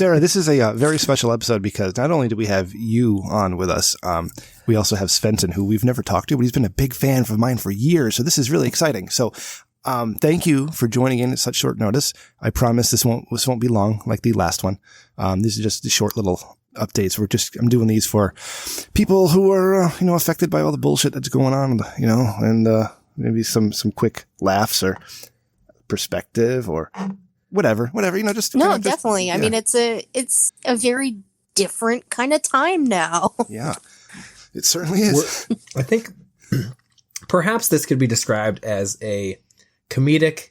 Sarah, this is a very special episode because not only do we have you on with us, we also have Svenson, who we've never talked to, but he's been a big fan of mine for years. So this is really exciting. So thank you for joining in at such short notice. I promise this won't be long like the last one. These are just the short little updates. I'm doing these for people who are, affected by all the bullshit that's going on, and maybe some quick laughs or perspective or whatever, just. No, definitely. Yeah. I mean, it's a very different kind of time now. Yeah, it certainly is. I think perhaps this could be described as a comedic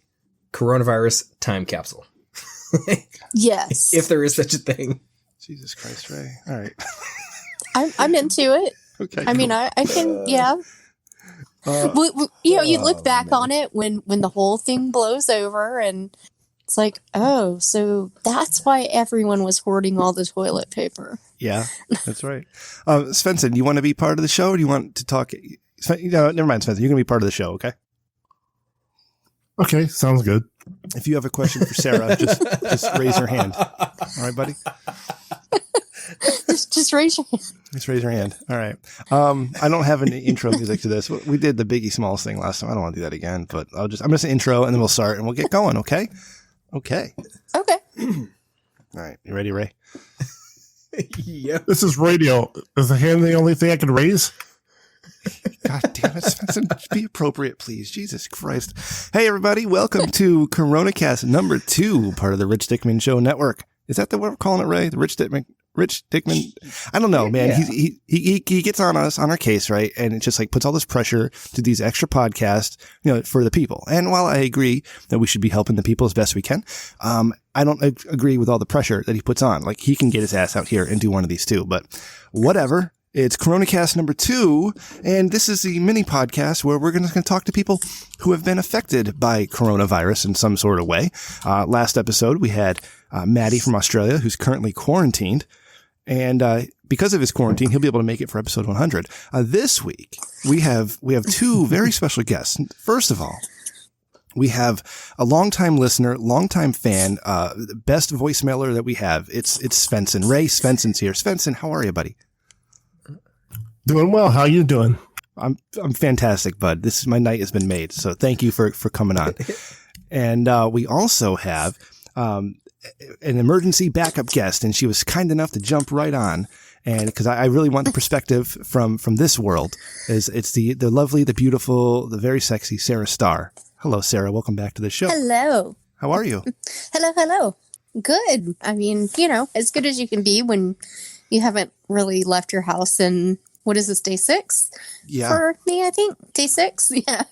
coronavirus time capsule. Yes. If there is such a thing. Jesus Christ, Ray. All right. I'm into it. Okay. I mean, I can, yeah. You look back on it when the whole thing blows over and it's like, oh, so that's why everyone was hoarding all the toilet paper. Yeah, that's right. Svenson, you want to be part of the show or do you want to talk? Never mind, Svenson. You're going to be part of the show, okay? Okay, sounds good. If you have a question for Sarah, just raise your hand. All right, buddy? just raise your hand. Just raise your hand. All right. I don't have any intro music to this. We did the Biggie Smalls thing last time. I don't want to do that again, but I'm going to say intro and then we'll start and we'll get going, okay? Okay. Okay. All right. You ready, Ray? Yeah. This is radio. Is the hand the only thing I can raise? God damn it, Svenson. Be appropriate, please. Jesus Christ. Hey, everybody. Welcome to CoronaCast number 2, part of the Rich Dickman Show Network. Is that what we're calling it, Ray? The Rich Dickman? I don't know, man. Yeah. He gets on us, on our case, right? And it just like puts all this pressure to these extra podcasts, for the people. And while I agree that we should be helping the people as best we can, I don't agree with all the pressure that he puts on. Like he can get his ass out here and do one of these too, but whatever. It's CoronaCast number 2, and this is the mini podcast where we're going to talk to people who have been affected by coronavirus in some sort of way. Last episode, we had Maddie from Australia, who's currently quarantined, and because of his quarantine, he'll be able to make it for episode 100. This week, we have 2 very special guests. First of all, we have a longtime listener, longtime fan, the best voicemailer that we have. It's Svenson. Ray Svenson's here. Svenson, how are you, buddy? Doing well. How you doing? I'm fantastic, bud. My night has been made. So thank you for coming on. And we also have an emergency backup guest, and she was kind enough to jump right on. And because I really want the perspective from this world, it's the lovely, the beautiful, the very sexy Sara Star. Hello, Sarah. Welcome back to the show. Hello. How are you? Hello. Good. I mean, as good as you can be when you haven't really left your house in, what is this, day 6? Yeah. For me, I think. Day 6? Yeah.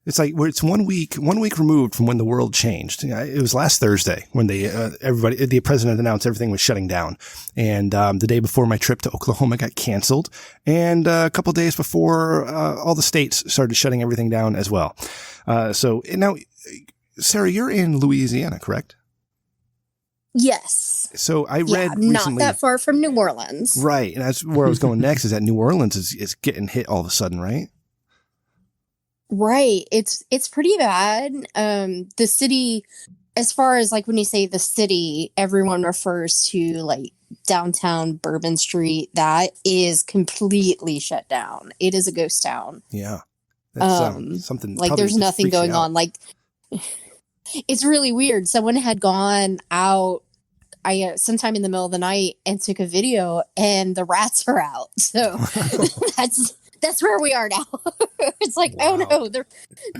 It's like it's 1 week removed from when the world changed. It was last Thursday when the president announced everything was shutting down. And the day before my trip to Oklahoma got canceled. And a couple of days before all the states started shutting everything down as well. So now, Sarah, you're in Louisiana, correct? Yes. So I read recently, not that far from New Orleans. Right. And that's where I was going next, is that New Orleans is getting hit all of a sudden, right? Right. It's pretty bad. The city, as far as like when you say the city, everyone refers to like downtown Bourbon Street. That is completely shut down. It is a ghost town. Yeah. That's something like there's nothing going on. Like it's really weird. Someone had gone out sometime in the middle of the night and took a video, and the rats are out. So that's where we are now. It's like, wow. Oh no,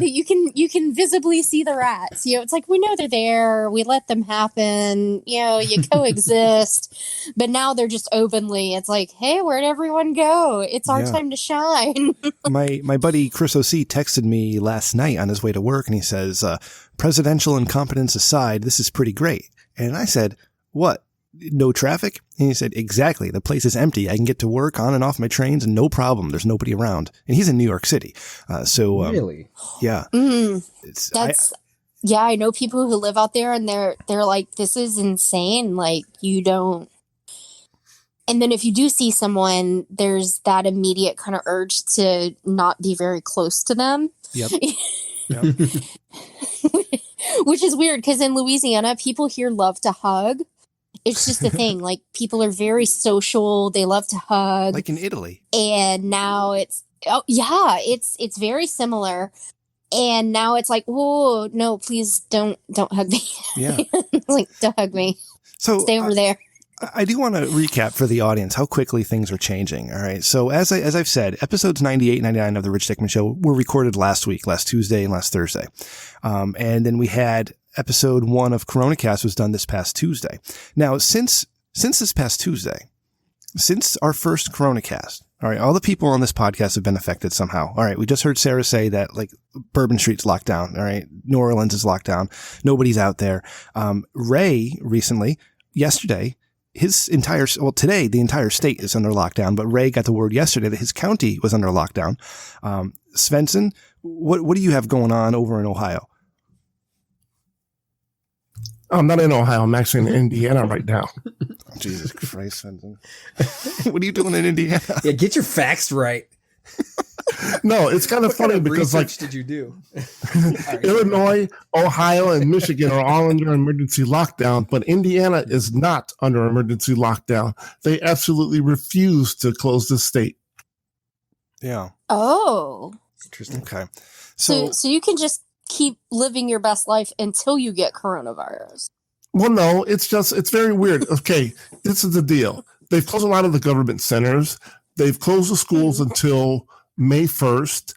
you can visibly see the rats. It's like, we know they're there. We let them happen. You coexist. But now they're just openly. It's like, hey, where'd everyone go? It's our time to shine. My buddy Chris O.C. texted me last night on his way to work, and he says, presidential incompetence aside, this is pretty great. And I said, what? No traffic? And he said, exactly. The place is empty. I can get to work on and off my trains and no problem. There's nobody around. And he's in New York City. Really? Yeah. I know people who live out there, and they're like, this is insane. Like, you don't. And then if you do see someone, there's that immediate kind of urge to not be very close to them. Yep. Which is weird, because in Louisiana, people here love to hug. it's just the thing. Like, people are very social. They love to hug. Like in Italy. And now it's very similar. And now it's like, oh no, please don't hug me. Yeah. Like, don't hug me. So stay over there. I do want to recap for the audience how quickly things are changing. All right. So as I've said, episodes 98, 99 of the Rich Dickman Show were recorded last week, last Tuesday and last Thursday. And then we had episode 1 of CoronaCast was done this past Tuesday. Now, since this past Tuesday, since our first CoronaCast, all right, all the people on this podcast have been affected somehow. All right. We just heard Sara say that, like, Bourbon Street's locked down. All right. New Orleans is locked down. Nobody's out there. Ray recently, yesterday, today, the entire state is under lockdown, but Ray got the word yesterday that his county was under lockdown. Svenson, what do you have going on over in Ohio? I'm not in Ohio. I'm actually in Indiana right now. Jesus Christ, Svenson. What are you doing in Indiana? Yeah, get your facts right. No, it's kind of funny because, like, did you do? Illinois, Ohio, and Michigan are all under emergency lockdown, but Indiana is not under emergency lockdown. They absolutely refuse to close the state. Yeah. Oh. Interesting. Okay. So you can just keep living your best life until you get coronavirus. Well, no, it's very weird. Okay, this is the deal. They've closed a lot of the government centers. They've closed the schools until May 1st.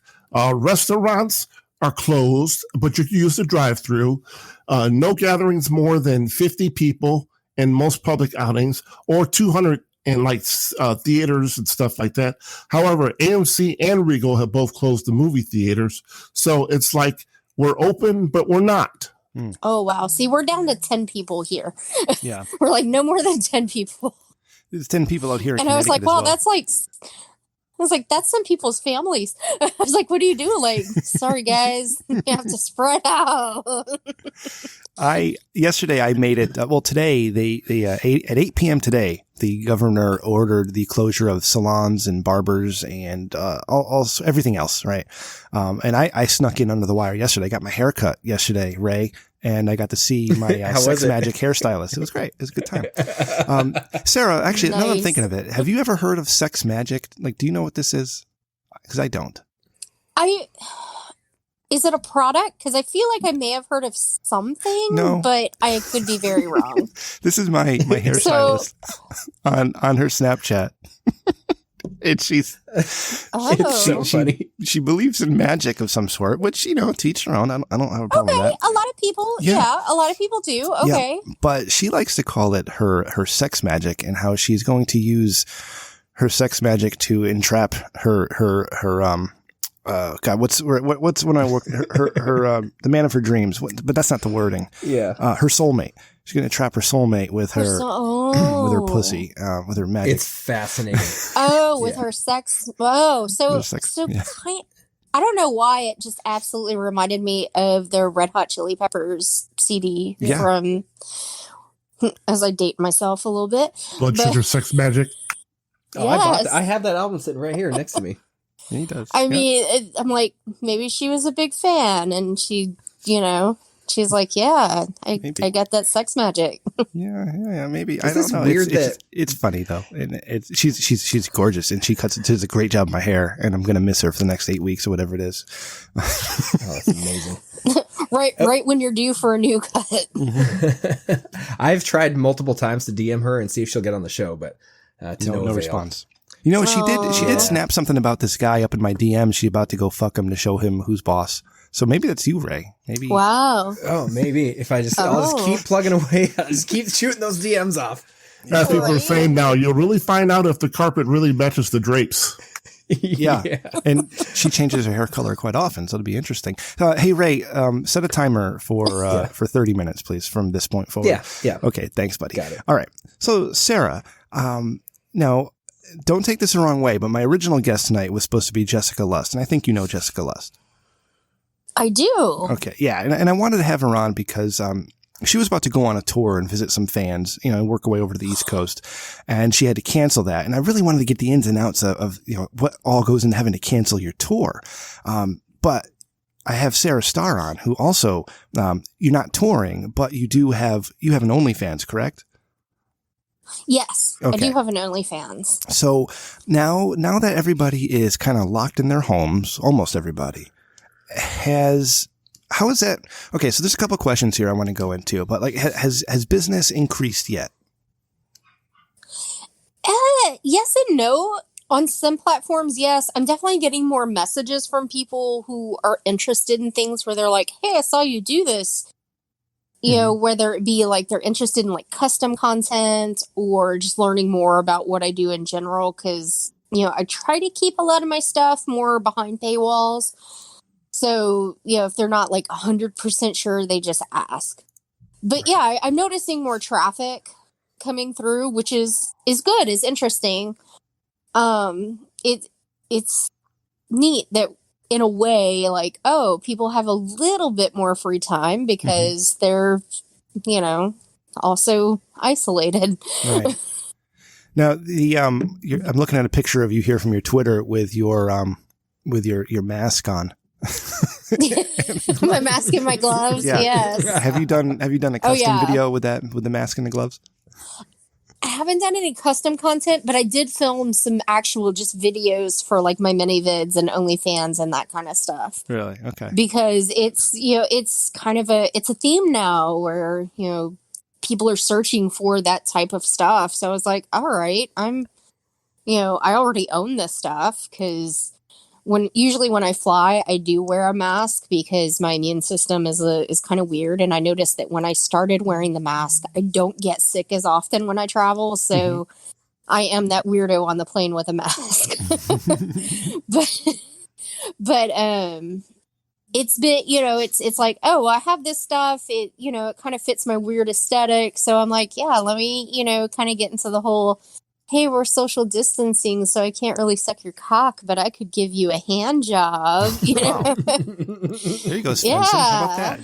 Restaurants are closed, but you can use the drive-through. No gatherings more than 50 people in most public outings, or 200 in theaters and stuff like that. However, AMC and Regal have both closed the movie theaters. So it's like we're open, but we're not. Oh, wow. See, we're down to 10 people here. Yeah. We're like no more than 10 people. There's 10 people out here. And I was like, wow, that's that's some people's families. I was like, what do you do? Like, sorry, guys, you have to spread out. Yesterday I made it. Today at 8 p.m. today, the governor ordered the closure of salons and barbers and everything else. Right. And I snuck in under the wire yesterday. I got my hair cut yesterday, Ray. And I got to see my Sex Magic hairstylist. It was great. It was a good time. Sara, actually, now that I'm thinking of it, have you ever heard of Sex Magic? Like, do you know what this is? Because I don't. Is it a product? Because I feel like I may have heard of something, but I could be very wrong. This is my hairstylist on her Snapchat. And she's so funny. She believes in magic of some sort, which, teach her own. I don't have a problem with that. A lot of people, a lot of people do. Okay. Yeah, but she likes to call it her sex magic, and how she's going to use her sex magic to entrap her God, what's when I work her the man of her dreams, but that's not the wording. Yeah. Her soulmate. She's going to trap her soulmate with her with her pussy, with her magic. It's fascinating. With her sex. Oh, so I don't know why it just absolutely reminded me of the Red Hot Chili Peppers CD from, as I date myself a little bit. Blood Sugar Sex Magic. Oh, yes. I have that album sitting right here next to me. He does. I mean, I'm like, maybe she was a big fan, and she, she's like, yeah, I got that sex magic. Yeah, maybe. I don't know. Weird it's funny though, and she's gorgeous, and she does a great job of my hair, and I'm gonna miss her for the next 8 weeks or whatever it is. That's amazing. Right when you're due for a new cut. I've tried multiple times to DM her and see if she'll get on the show, but no response. She did snap something about this guy up in my DM. She's about to go fuck him to show him who's boss. So maybe that's you, Ray. Maybe. Wow. Oh, maybe if I'll just keep plugging away. I'll just keep shooting those DMs off. As people are saying now, you'll really find out if the carpet really matches the drapes. Yeah. And she changes her hair color quite often, so it'll be interesting. Hey, Ray, set a timer for 30 minutes, please, from this point forward. Yeah. Okay, thanks, buddy. Got it. All right. So, Sara, now, don't take this the wrong way, but my original guest tonight was supposed to be Jessica Lust, and I think you know Jessica Lust. I do. Okay, yeah, and I wanted to have her on because she was about to go on a tour and visit some fans, and work her way over to the East Coast, and she had to cancel that. And I really wanted to get the ins and outs of what all goes into having to cancel your tour. But I have Sara Star on, who also you're not touring, but you have an OnlyFans, correct? Yes, I Okay. do have an OnlyFans. So now that everybody is kind of locked in their homes, almost everybody how is that? Okay. So there's a couple of questions here I want to go into, but like, has business increased yet? Yes and no. On some platforms, yes. I'm definitely getting more messages from people who are interested in things where they're like, hey, I saw you do this. You know, whether it be like they're interested in like custom content or just learning more about what I do in general. Cause, you know, I try to keep a lot of my stuff more behind paywalls. So, you know, if they're not like 100% sure, they just ask. But yeah, I'm noticing more traffic coming through, which is good, is interesting. It's neat that in a way, like, oh, people have a little bit more free time because they're, you know, also isolated. Right. Now, I'm looking at a picture of you here from your Twitter with your mask on. My mask and my gloves. Yeah. Yes. Have you done a custom video with the mask and the gloves? I haven't done any custom content, but I did film some actual just videos for like my mini vids and OnlyFans and that kind of stuff. Really? Okay. Because it's, you know, it's kind of it's a theme now where, you know, people are searching for that type of stuff. So I was like, all right, I already own this stuff because usually when I fly, I do wear a mask because my immune system is kind of weird. And I noticed that when I started wearing the mask, I don't get sick as often when I travel. So I am that weirdo on the plane with a mask. but it's been, you know, it's like, oh, I have this stuff. It, you know, it kind of fits my weird aesthetic. So I'm like, yeah, let me, you know, kind of get into the whole, hey, we're social distancing, so I can't really suck your cock, but I could give you a hand job. You know? There you go, Svenson. Yeah. How about that?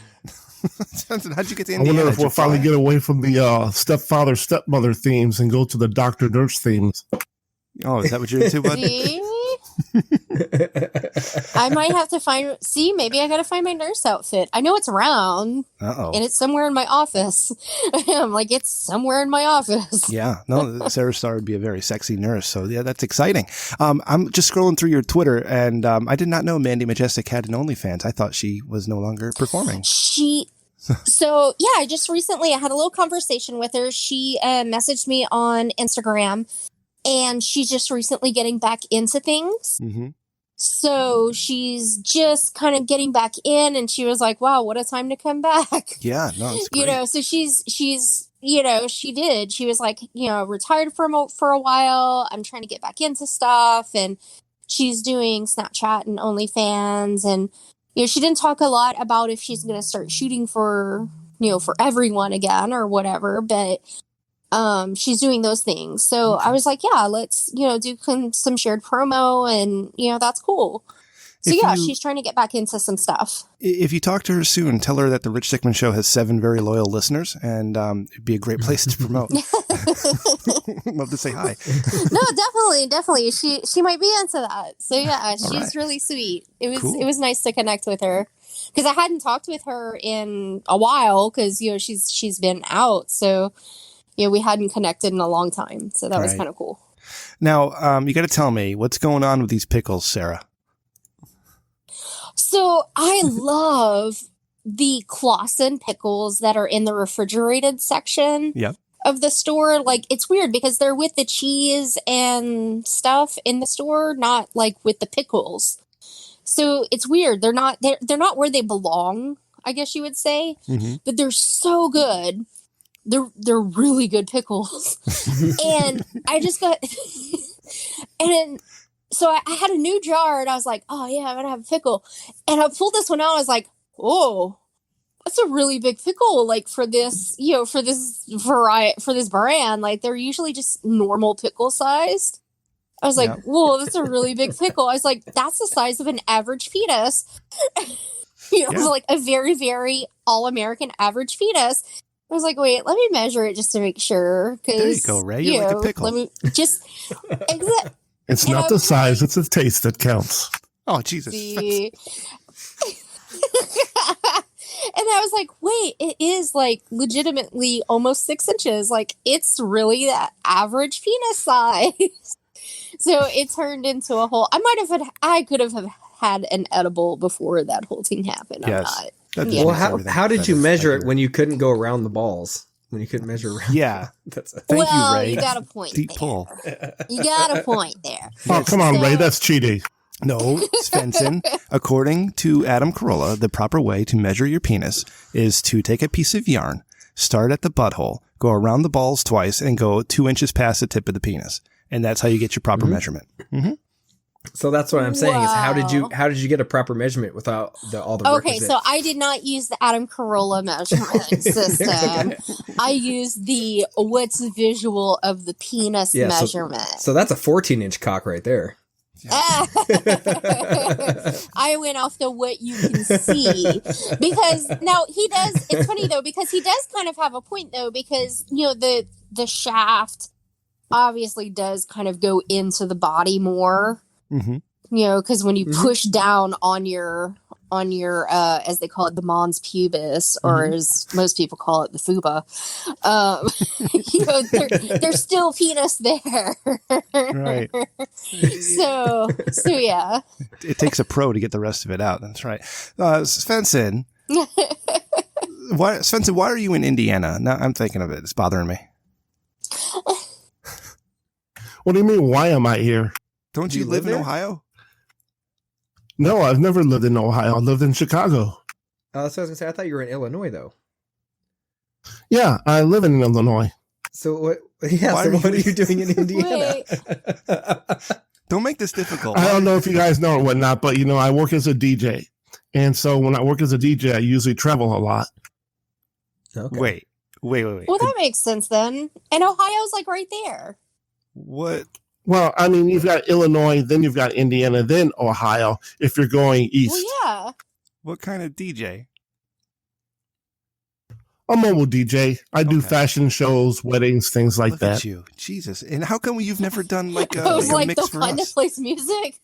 Svenson, how'd you get to Indiana? I wonder if we'll finally get away from the stepfather, stepmother themes and go to the doctor, nurse themes. Oh, is that what you're into, bud? I might have to maybe I gotta find my nurse outfit. I know it's around. Uh-oh. And it's somewhere in my office. I'm like, it's somewhere in my office. Yeah. No, Sara Star would be a very sexy nurse. So yeah, that's exciting. I'm just scrolling through your Twitter and I did not know Mandy Majestic had an OnlyFans. I thought she was no longer performing. So yeah, I had a little conversation with her. She messaged me on Instagram. And she's just recently getting back into things. So she's just kind of getting back in. And she was like, wow, what a time to come back. Yeah, no, it's great. You know, so she's, you know, she was like, you know, retired for a while. I'm trying to get back into stuff. And she's doing Snapchat and OnlyFans. And, you know, she didn't talk a lot about if she's going to start shooting for, you know, for everyone again or whatever. But she's doing those things. So I was like, yeah, let's, you know, do some shared promo and, you know, that's cool. So she's trying to get back into some stuff. If you talk to her soon, tell her that the Rich Dickman Show has 7 very loyal listeners and it'd be a great place to promote. Love to say hi. No, definitely. She might be into that. So yeah, she's really sweet. It was nice to connect with her because I hadn't talked with her in a while because, you know, she's been out. So, you know, we hadn't connected in a long time. So that was kind of cool. Now, you got to tell me what's going on with these pickles, Sara. So I love the Clausen pickles that are in the refrigerated section of the store. Like, it's weird because they're with the cheese and stuff in the store, not like with the pickles. So it's weird. They're not where they belong, I guess you would say, but they're so good. They're really good pickles. And I just got, and so I had a new jar and I was like, oh yeah, I'm gonna have a pickle. And I pulled this one out. I was like, oh, that's a really big pickle. Like for this, you know, for this variety, for this brand, like they're usually just normal pickle sized. I was like, whoa, that's a really big pickle. I was like, that's the size of an average fetus. You know, like a very, very all-American average fetus. I was like, wait, let me measure it just to make sure. There you go, Ray. You like a pickle. Let me just It's not the size, it's the taste that counts. Oh, Jesus. I was like, wait, it is like legitimately almost 6 inches. Like, it's really that average penis size. So it turned into a whole. I could have had an edible before that whole thing happened. Yes. Well, how did you measure it when you couldn't go around the balls? When you couldn't measure around? Yeah. Thank you, Ray. You got a point. Deep there. pull. You got a point there. Oh, come on, Ray. That's cheating. No, Svenson, according to Adam Carolla, the proper way to measure your penis is to take a piece of yarn, start at the butthole, go around the balls twice, and go 2 inches past the tip of the penis. And that's how you get your proper measurement. Mm-hmm. So that's what I'm saying is how did you get a proper measurement without all the requisite? So I did not use the Adam Carolla measurement system. I used the what's visual of the penis measurement. So that's a 14-inch cock right there. Yeah. I went off the what you can see because now he does. It's funny though because he does kind of have a point though because the shaft obviously does kind of go into the body more. Mm-hmm. Because when you push down on your as they call it, the mons pubis, or as most people call it, the fuba, there's still penis there. Right. So yeah. It takes a pro to get the rest of it out. That's right. Svenson. Why are you in Indiana? Now I'm thinking of it. It's bothering me. What do you mean? Why am I here? Don't you live in Ohio? No, I've never lived in Ohio. I lived in Chicago. That's what I was going to say. I thought you were in Illinois, though. Yeah, I live in Illinois. So what are you doing in Indiana? Don't make this difficult. I don't know if you guys know or whatnot, but, I work as a DJ. And so when I work as a DJ, I usually travel a lot. Okay. Wait. Well, that makes sense then. And Ohio's like right there. What? Well, I mean, you've got Illinois, then you've got Indiana, then Ohio, if you're going east. Well, yeah. What kind of DJ? A mobile DJ. I do fashion shows, weddings, things like that. Look at you. Jesus. And how come you've never done like a, like mix the for fun us? that plays music?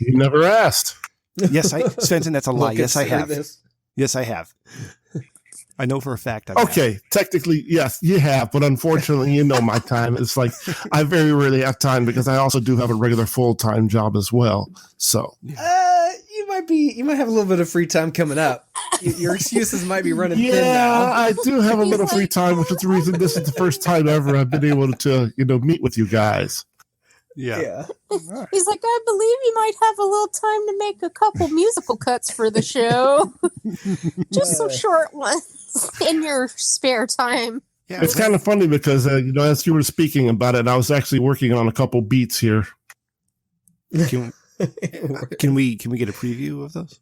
You never asked. Yes, Svenson, that's a lie. Yes, I have. This. Yes, I have. I know for a fact. Okay, technically, yes, you have, but unfortunately, my time. It's like I very rarely have time because I also do have a regular full-time job as well. So, you might have a little bit of free time coming up. Your excuses might be running thin now. Yeah, I do have a little free time, which is the reason this is the first time ever I've been able to, meet with you guys. Yeah. He's like, I believe you might have a little time to make a couple musical cuts for the show. Just some short ones in your spare time. Yeah, it's kind of funny because, as you were speaking about it, I was actually working on a couple beats here. Can we get a preview of those?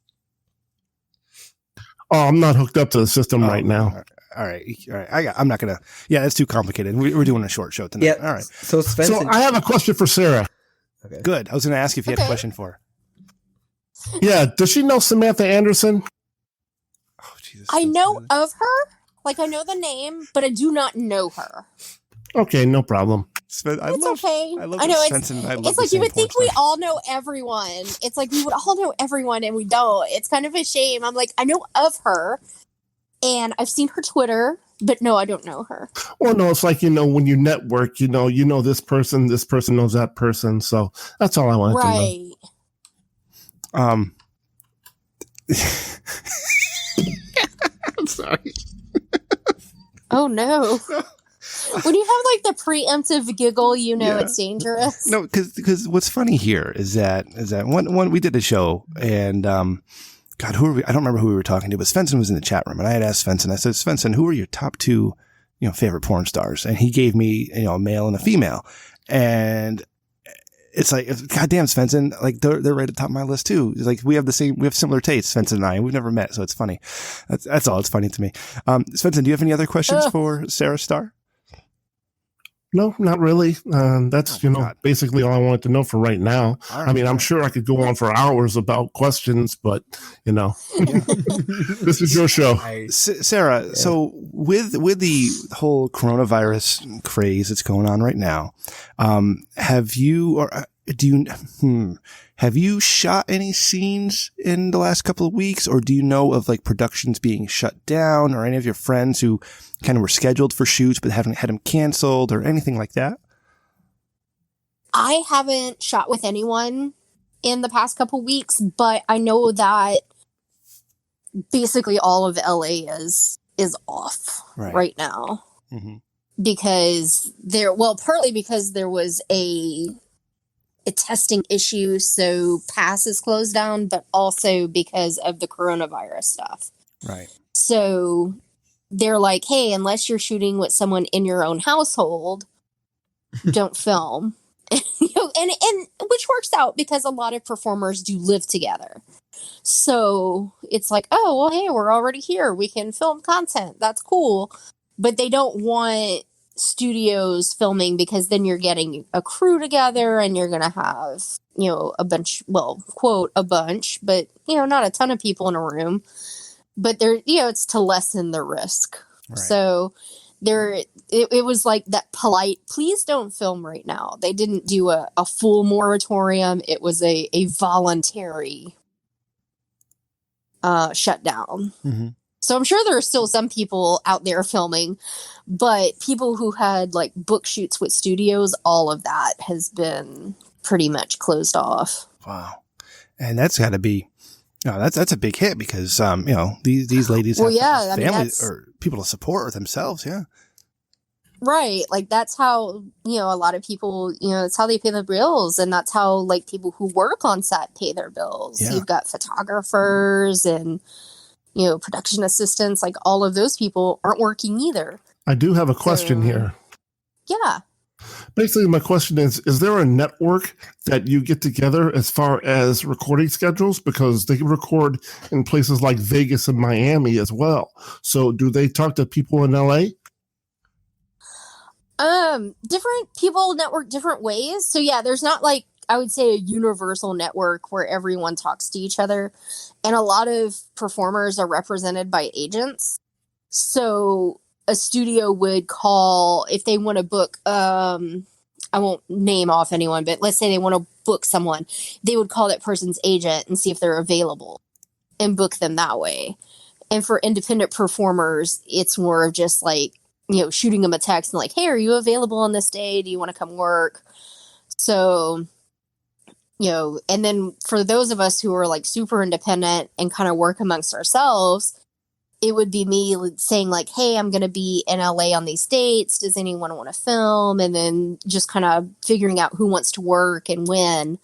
Oh, I'm not hooked up to the system right now. All right. I'm not gonna. Yeah, that's too complicated. We're doing a short show tonight. Yeah. All right. So Svenson, I have a question for Sarah. Okay. Good. I was gonna ask if you had a question for her. Yeah. Does she know Samantha Anderson? Oh, Jesus. I know of her. Like, I know the name, but I do not know her. Okay, no problem. It's okay. I know it's like you would think we all know everyone. It's like we would all know everyone, and we don't. It's kind of a shame. I'm like, I know of her, and I've seen her Twitter, but no, I don't know her. Well, no, it's like, when you network, you know this person knows that person. So that's all I wanted to know. I'm sorry. Oh, no. When you have like the preemptive giggle, it's dangerous. No, because what's funny here is that one we did a show and God, who are we? I don't remember who we were talking to, but Svenson was in the chat room and I had asked Svenson. I said, Svenson, who are your top 2, favorite porn stars? And he gave me a male and a female, and it's like, goddamn, Svenson, like they're right at the top of my list too. It's like we have similar tastes, Svenson and I, and we've never met, so it's funny. That's all. It's funny to me. Svenson, do you have any other questions for Sara Star? No, not really. That's, basically all I wanted to know for right now. Right. I mean, I'm sure I could go on for hours about questions, but, this is your show. Sara, so with the whole coronavirus craze that's going on right now, have you, or have you shot any scenes in the last couple of weeks, or do you know of like productions being shut down, or any of your friends who kind of were scheduled for shoots but haven't had them canceled or anything like that? I haven't shot with anyone in the past couple weeks, but I know that basically all of LA is off right now. Mm-hmm. Because partly because there was a testing issue, so pass is closed down, but also because of the coronavirus stuff. Right. So they're like, hey, unless you're shooting with someone in your own household, don't film. And which works out because a lot of performers do live together. So it's like, oh, well, hey, we're already here. We can film content. That's cool. But they don't want studios filming because then you're getting a crew together and you're going to have, a bunch, well, quote, a bunch, but, not a ton of people in a room. But it's to lessen the risk. Right. So it was like that polite, please don't film right now. They didn't do a full moratorium. It was a voluntary shutdown. Mm-hmm. So I'm sure there are still some people out there filming, but people who had like book shoots with studios, all of that has been pretty much closed off. Wow. And that's got to be, that's a big hit because, these ladies have families or people to support themselves. Yeah. Right. Like that's how, a lot of people, it's how they pay their bills. And that's how like people who work on set pay their bills. Yeah. You've got photographers and, production assistants, like all of those people aren't working either. I do have a question here. Yeah. Basically, my question is there a network that you get together as far as recording schedules? Because they can record in places like Vegas and Miami as well. So do they talk to people in LA? Different people network different ways. So yeah, there's not like, I would say, a universal network where everyone talks to each other. And a lot of performers are represented by agents. So a studio would call, if they want to book, I won't name off anyone, but let's say they want to book someone, they would call that person's agent and see if they're available and book them that way. And for independent performers, it's more of just like, shooting them a text and like, hey, are you available on this day? Do you want to come work? So, and then for those of us who are like super independent and kind of work amongst ourselves, it would be me saying like, hey, I'm going to be in LA on these dates. Does anyone want to film? And then just kind of figuring out who wants to work and when.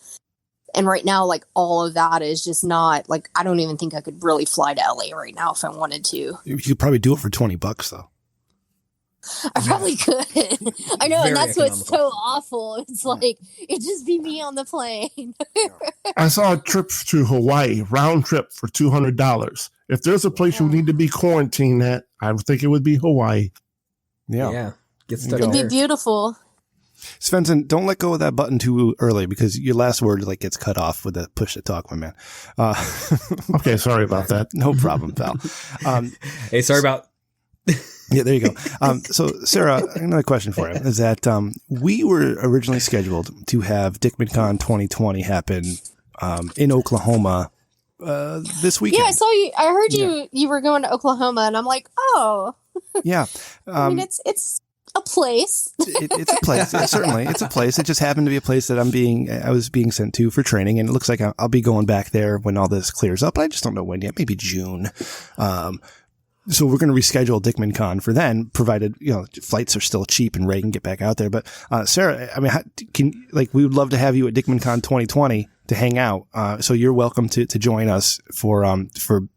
And right now, like all of that is just not like, I don't even think I could really fly to LA right now if I wanted to. You could probably do it for $20 though. I probably could. I know, and that's what's so awful. It's like, it'd just be me on the plane. I saw a trip to Hawaii, round trip for $200. If there's a place you need to be quarantined at, I would think it would be Hawaii. Yeah. Get stuck It'd be beautiful. Svensson, don't let go of that button too early because your last word like gets cut off with a push to talk, my man. Okay, sorry about that. No problem, pal. Hey, sorry about... Yeah, there you go. So, Sarah, another question for you is that we were originally scheduled to have DickmanCon 2020 happen in Oklahoma this weekend. Yeah, I saw you. I heard you were going to Oklahoma, and I'm like, oh. Yeah. I mean, it's a place. It's a place. Certainly, it's a place. It just happened to be a place that I was being sent to for training, and it looks like I'll be going back there when all this clears up. But I just don't know when yet. Maybe June. So we're going to reschedule DickmanCon for then, provided, flights are still cheap and Ray can get back out there. But, Sarah, I mean, we would love to have you at DickmanCon 2020 to hang out. So you're welcome to join us for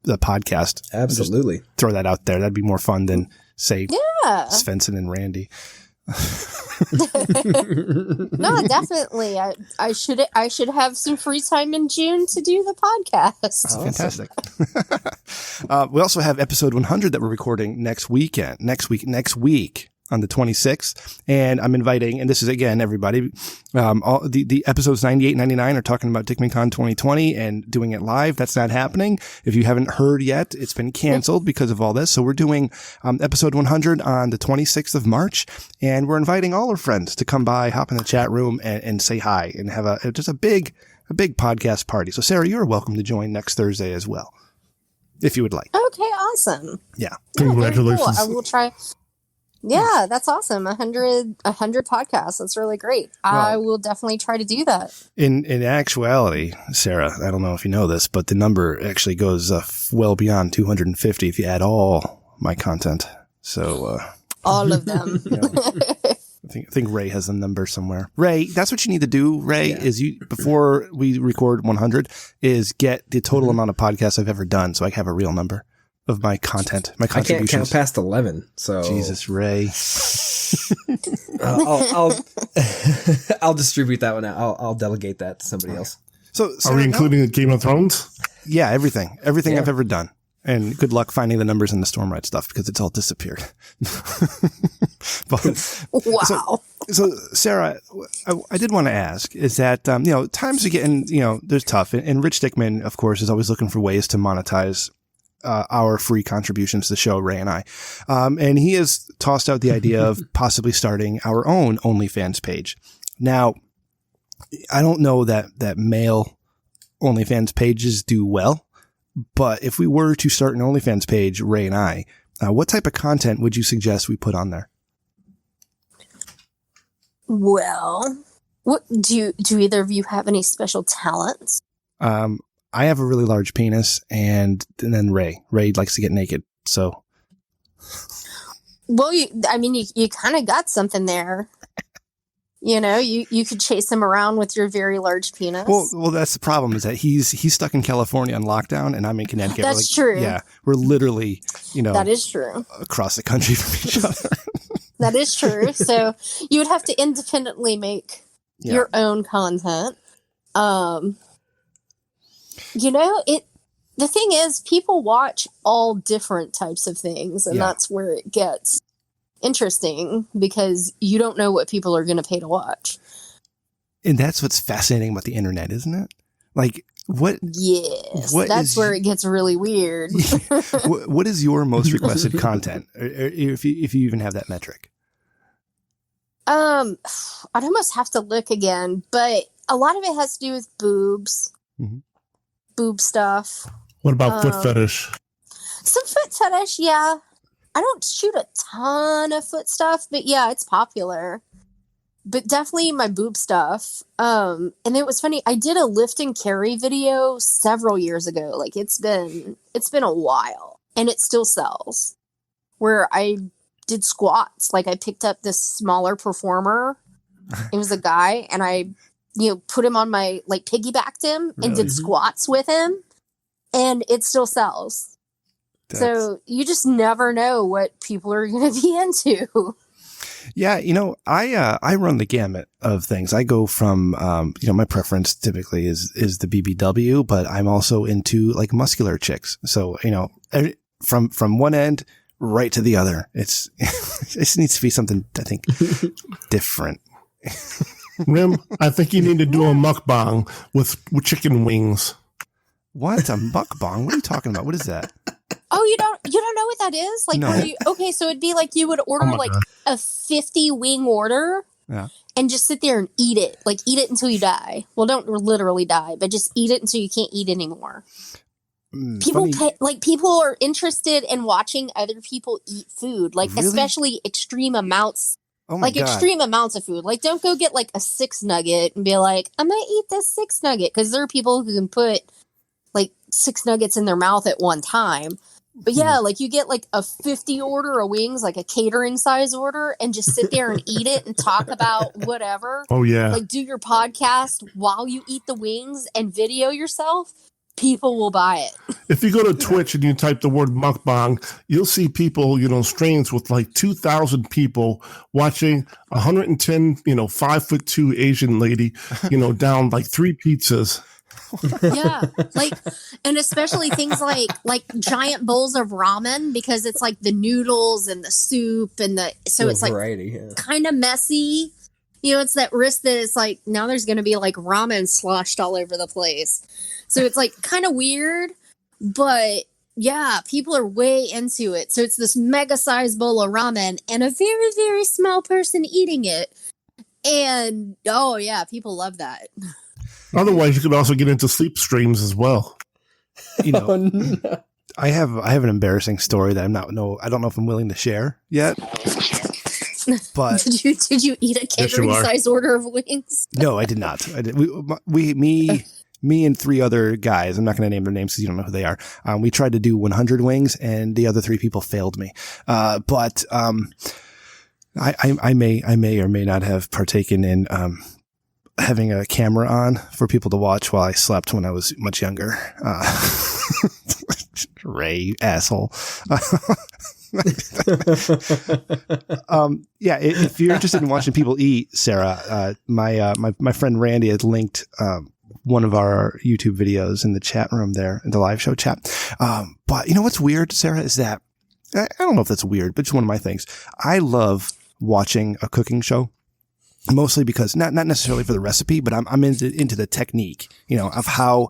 the podcast. Absolutely. Just throw that out there. That'd be more fun than say Svenson and Randy. No, definitely. I should have some free time in June to do the podcast. Oh, fantastic. We also have episode 100 that we're recording next week. on the 26th. And I'm inviting, and this is again, everybody, all the episodes 98, 99 are talking about DickmanCon 2020 and doing it live. That's not happening. If you haven't heard yet, it's been canceled because of all this. So we're doing episode 100 on the 26th of March, and we're inviting all our friends to come by, hop in the chat room and say hi and have just a big podcast party. So Sarah, you're welcome to join next Thursday as well, if you would like. Okay, awesome. Yeah. Congratulations. Cool. I will try. Yeah, that's awesome. 100 podcasts. That's really great. Well, I will definitely try to do that. In actuality, Sarah, I don't know if you know this, but the number actually goes well beyond 250 if you add all my content. So all of them. I think Ray has the number somewhere. Ray, that's what you need to do, Ray, is you before we record 100 is get the total amount of podcasts I've ever done so I have a real number of my content, my contributions. I can't count past 11, so Jesus, Ray. I'll distribute that one out. I'll delegate that to somebody else. So are we including Game of Thrones? Yeah, everything I've ever done. And good luck finding the numbers in the Stormride stuff because it's all disappeared. Wow. So Sarah, I did want to ask is that, times are getting, there's tough. And Rich Dickman, of course, is always looking for ways to monetize our free contributions to the show, Ray and I. And he has tossed out the idea of possibly starting our own OnlyFans page. Now, I don't know that male OnlyFans pages do well. But if we were to start an OnlyFans page, Ray and I, what type of content would you suggest we put on there? Well, what do either of you have any special talents? I have a really large penis, and then Ray likes to get naked. So, well, you kind of got something there. You could chase him around with your very large penis. Well, that's the problem is that he's stuck in California on lockdown and I'm in Connecticut. That's true. Yeah. We're literally, that is true. Across the country from each other. That is true. So you would have to independently make your own content. The thing is people watch all different types of things and that's where it gets interesting because you don't know what people are going to pay to watch. And that's what's fascinating about the internet, isn't it? Like what? Yes, that's where it gets really weird. What is your most requested content? If you even have that metric? I'd almost have to look again, but a lot of it has to do with boobs, boob stuff. What about foot fetish? Some foot fetish, yeah. I don't shoot a ton of foot stuff, but yeah, it's popular. But definitely my boob stuff. And it was funny. I did a lift and carry video several years ago. Like it's been a while, and it still sells. Where I did squats. Like I picked up this smaller performer. It was a guy, and I, put him on my piggybacked him and did squats with him, and it still sells. So you just never know what people are going to be into. Yeah, I run the gamut of things. I go from, my preference typically is the BBW, but I'm also into muscular chicks. So, from one end right to the other, it needs to be something I think different. Rim, I think you need to do a mukbang with chicken wings. What? A mukbang? What are you talking about? What is that? Oh, you don't know what that is? No. So it'd be like you would order a 50 wing order and just sit there and eat it. Eat it until you die. Well, don't literally die, but just eat it until you can't eat anymore. People people are interested in watching other people eat food, really? Especially extreme amounts. Oh my God. Extreme amounts of food. Don't go get a 6 nugget and be like, I'm going to eat this 6 nugget. Because there are people who can put 6 nuggets in their mouth at one time. But yeah, you get a 50 order of wings, a catering size order, and just sit there and eat it and talk about whatever. Oh yeah. Do your podcast while you eat the wings and video yourself. People will buy it. If you go to Twitch and you type the word mukbang, you'll see people, streams with 2,000 people watching 110, 5'2" Asian lady, down 3 pizzas. Yeah, like, and especially things like giant bowls of ramen, because it's like the noodles and the soup and so it's like variety, kind of messy. It's that risk that it's like now there's going to be like ramen sloshed all over the place. So it's like kind of weird, but yeah, people are way into it. So it's this mega sized bowl of ramen and a very, very small person eating it. And oh yeah, people love that. Otherwise, you could also get into sleep streams as well. No. I have an embarrassing story that I don't know if I'm willing to share yet. But did you eat a catering size order of wings? No, I did not. I did. Me and 3 other guys. I'm not going to name their names because you don't know who they are. We tried to do 100 wings, and the other 3 people failed me. But I may or may not have partaken in having a camera on for people to watch while I slept when I was much younger. Ray, asshole. Yeah, if you're interested in watching people eat, Sarah, my friend Randy has linked one of our YouTube videos in the chat room there, in the live show chat. But you know what's weird, Sarah, is that I don't know if that's weird, but it's one of my things. I love watching a cooking show. Mostly because not necessarily for the recipe, but I'm into the technique, of how